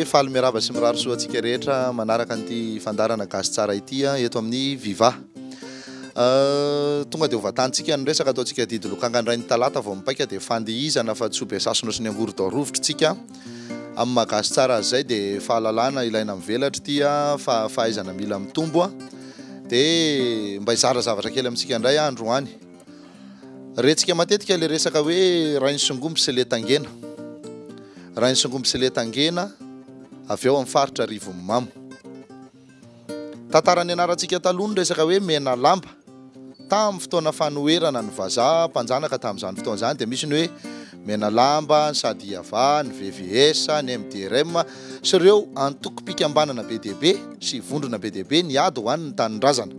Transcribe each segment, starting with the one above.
Faly miaraba sy mirary soa antsika rehetra manaraka an'ity fandarana gasy tsara ity eto amin'ny Viva. Tonga dia ho vatantsika ny resaka ataontsika didy lokanga andrainy talata vao mipaika dia fandihizana fa tsy ho besasono sy ny angoro-dao rovitritsika amin'ny magasy tsara izay dia fahalalana ilaina mivelatra ity fa fahaizana mila mitombo dia mba hizara zavatra kely amintsika indray androany. Rentsika matetika le resaka hoe rainy songomby sy le tangena. Rainy songomby sy le tangena avy eo amin'ny faritra Rivomamo. Tantarany anarantsika taloha ny resaka hoe mena lamba. Tamin'ny fotoana fanoherana ny vazaha mpanjanaka tamin'izany fotoana izany dia misy ny hoe mena lamba, ny Sady Iava, ny VVS, ny MDRM sy ireo antoko-pikambanana be dia be sy vondrona be dia be niady ho an'ny tanindrazana.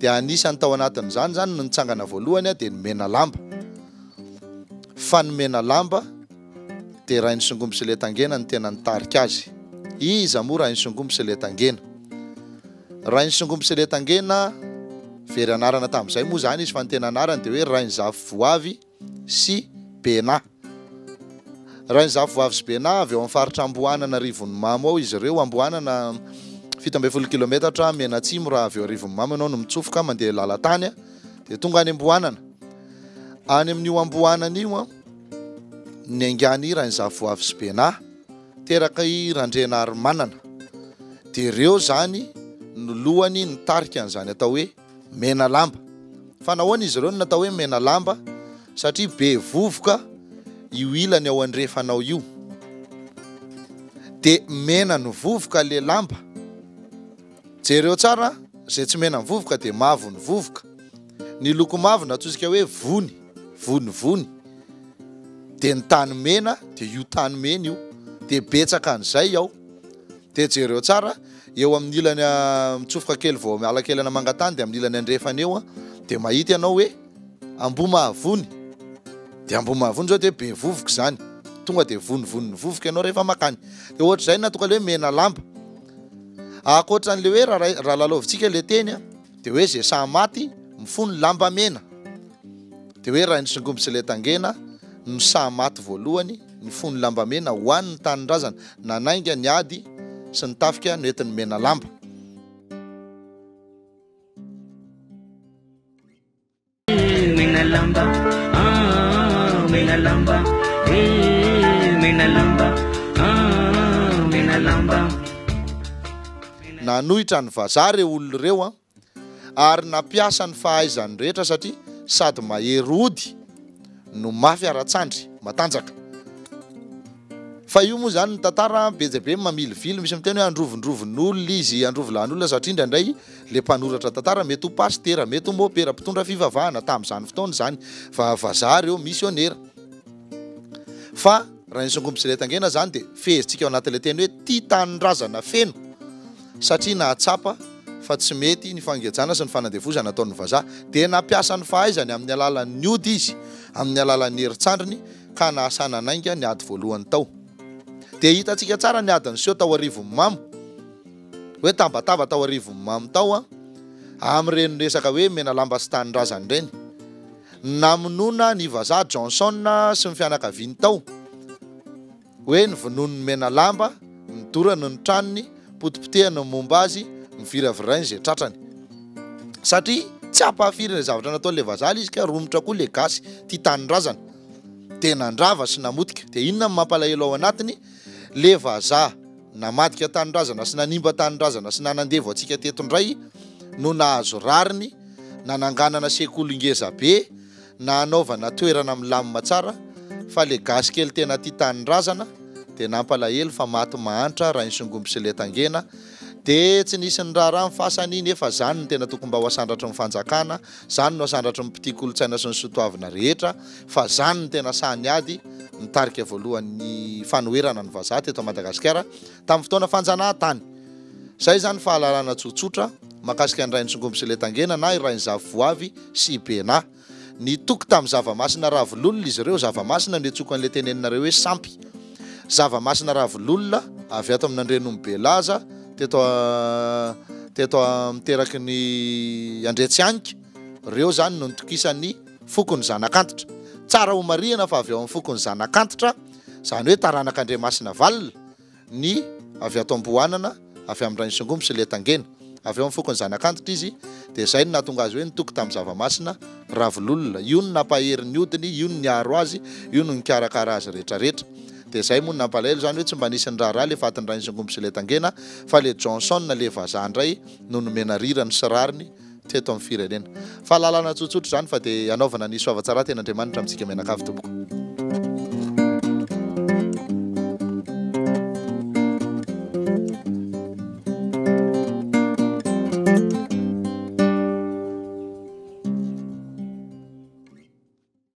Dia anisan'ny tao anatin'izany zany ny nitsangana voalohany dia ny mena lamba. Fa ny mena lamba dia rainy songomby sy le tangena ny tena nitarika azy. Iza moa rainy songomby sy le tangena? Rainy songomby sy le tangena very anarana tamin'izay moa zany izy fa ny tena anarany dia hoe rainy Zavoavy sy Bena. Rainy Zavoavy sy Bena avy eo amin'ny faritra Amboanana Rivomamo ao izy ireo. Amboanana 17 kilometatra menatsimo raha avy eo Rivomamo ianao no mitsofoka mandeha lalatany dia tonga any Amboanana. Any amin'io Amboanana io ny angany rainy Zavoavy sy Bena teraka i Randrena Arimanana. Dia ireo zany no lohany nitarika an'izany atao hoe mena lamba. Fa nahoana izy ireo no natao hoe mena lamba? Satria be vovoka io ilany ao andrefanao io. Dia mena ny vovoka le lamba. Jereo tsara, izay tsy mena ny vovoka dia mavo ny vovoka. Ny loko mavo natsotsika hoe vony, vonivony. Dia ny tany mena dia io tany mena io dia betsaka an'izay ao. Dia jereo tsara eo amin'ny ilany mitsofoka kely vao miala kely ana mangatany dia amin'ny ilany andrefana eo dia mahita ianao hoe Ambomavony. Dia Ambomavony zao dia be vovoka zany. Tonga dia vonivony ny vovoka ianao rehefa makany. Dia ohatr'izay natokana hoe mena lamba. Ankoatran'le hoe raha lalaovintsika le teny dia hoe zay samy maty mifony lamba mena. Dia hoe rainy songomby sy le tangena ny samy maty voalohany ny fony lamba mena ho an'ny tanindrazana nanainga ny ady sy ny tafika noentin'ny mena lamba. Mena lamba, mena lamba, mena lamba, mena lamba. Nanohitra ny vazaha ireo olona ireo ary nampiasa ny fahaizany rehetra satria sady mahery ody no mafy ara-tsandry matanjaka. Fa io moa zany ny tantara be dia be mamilivily, misy miteny hoe androvondrovon'olona izy, androvolan'olona satria indraindray le mpanoratra tantara mety ho pastera, mety ho mopera, mpitondra fivavahana tamin'izany fotoana izany vazaha ireo misionera. Fa rainy songomby sy le tangena zany dia fehezitsika ao anatin'ilay teny hoe tia tanindrazana feno satria nahatsapa fa tsy mety ny fangejana sy ny fanandevozana ataon'ny vazaha dia nampiasa ny fahaizany amin'ny alalan'ny ody izy, amin'ny alalan'ny herintsandriny ka nahasana nainga ny ady voalohany tao. Dia hitantsika tsara ny adiny seho tao Rivomamo hoe tambataba tao Rivomamo tao amin'ireny resaka hoe mena lamba sy tanindrazana ireny. Namonoana ny vazaha Johnson sy ny fianakaviany tao hoe ny vonon'ny mena lamba, ny dorany ny tranony, potipotehany ny momba azy, miviravirainy izay tratrany. Satria tsy ampahafiry ny zavatra nataon'ilay vazaha izy ka romotra koa le gasy tia tanindrazana. Tena ndrava sy namotika. Dia inona mampalahelo ao anatiny? Le vazaha namadika tanindrazana sy nanimba tanindrazana sy nanandevo antsika teto indray no nahazo rariny, nananganana sekoly-ngeza be, nanaovana toerana milamina tsara, fa le gasy kely tena tia tanindrazana dia nampalahelo fa maty mahantra rainy songomby sy le tangena. Dia tsy nisy ny raharaha mifasany nefa zany ny tena tokony mba ho asandratry ny fanjakana, zany no asandratry ny mpity kolotsaina sy ny sotoavina rehetra, fa zany ny tena sahany ady nitarika voalohan'ny fanoherana ny vazaha teto Madagasikara tamin'ny fotoana fanjanahantany. Zay zany fahalalana tsotsotra mahakasika ny rainy songomby sy le tangena na rainy Zavoavy sy Bena. Nitoky tamin'ny zavamasina ravololona izy ireo. Zavamasina no antsokan'ilay teneninareo hoe sampy. Zavamasina ravololona avy ato amin'Andrenony Belaza teto miteraky ny Andretsianky reo zany no nitokisany fokony zanak'antitra tsara ho marihana fa avy ao amin'ny fokony zanak'antitra zany hoe taranak'Andriamasina valina ny avy ato Amboanana avy amin'ny Ranosingomby sy Letangena avy ao amin'ny fokony zanak'antitra izy de zay no nahatonga azy hoe nitoky tamin'ny zavamasina ravololona io no nampahery ny odiny io no niaro azy io no nikarakara azy rehetrarehetra de zay moa nampalahelo zany hoe tsy mba nisy ny raharaha le fatin'ny Ranosingomby sy Letangena fa le Johnson le vazaha indray no nomena rirany sy rariny teto amin'ny firenena fa lalana tsotsotra zany fa de anaovana ny soavatsara ten'Andriamanitra amintsika menakavy tompoko.